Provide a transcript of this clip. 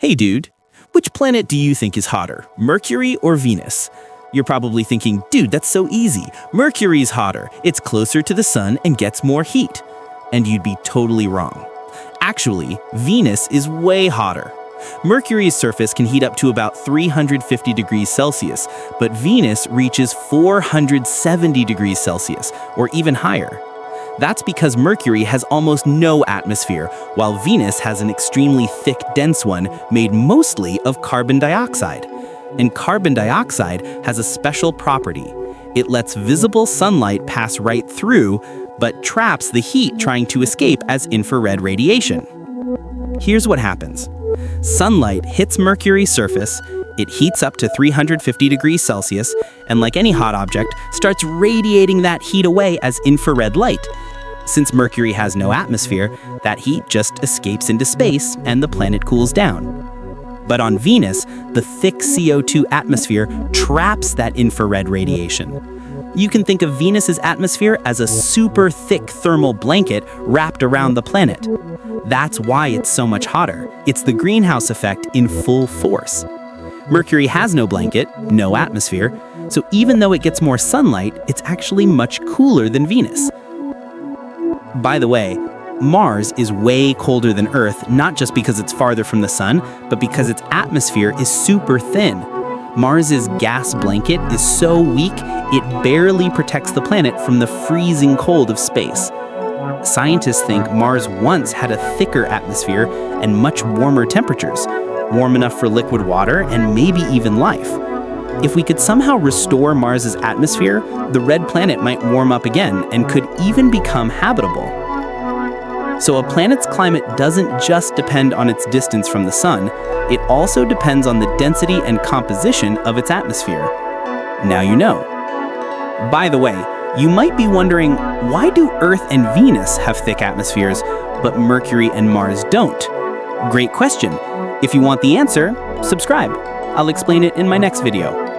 Hey dude, which planet do you think is hotter, Mercury or Venus? You're probably thinking, dude, that's so easy. Mercury's hotter. It's closer to the sun and gets more heat. And you'd be totally wrong. Actually, Venus is way hotter. Mercury's surface can heat up to about 350 degrees Celsius, but Venus reaches 470 degrees Celsius, or even higher. That's because Mercury has almost no atmosphere, while Venus has an extremely thick, dense one made mostly of carbon dioxide. And carbon dioxide has a special property. It lets visible sunlight pass right through, but traps the heat trying to escape as infrared radiation. Here's what happens. Sunlight hits Mercury's surface, it heats up to 350 degrees Celsius, and like any hot object, starts radiating that heat away as infrared light. Since Mercury has no atmosphere, that heat just escapes into space and the planet cools down. But on Venus, the thick CO2 atmosphere traps that infrared radiation. You can think of Venus's atmosphere as a super thick thermal blanket wrapped around the planet. That's why it's so much hotter. It's the greenhouse effect in full force. Mercury has no blanket, no atmosphere, so even though it gets more sunlight, it's actually much cooler than Venus. By the way, Mars is way colder than Earth, not just because it's farther from the sun, but because its atmosphere is super thin. Mars's gas blanket is so weak, it barely protects the planet from the freezing cold of space. Scientists think Mars once had a thicker atmosphere and much warmer temperatures, warm enough for liquid water and maybe even life. If we could somehow restore Mars's atmosphere, the red planet might warm up again and could even become habitable. So a planet's climate doesn't just depend on its distance from the sun, it also depends on the density and composition of its atmosphere. Now you know. By the way, you might be wondering, why do Earth and Venus have thick atmospheres, but Mercury and Mars don't? Great question. If you want the answer, subscribe. I'll explain it in my next video.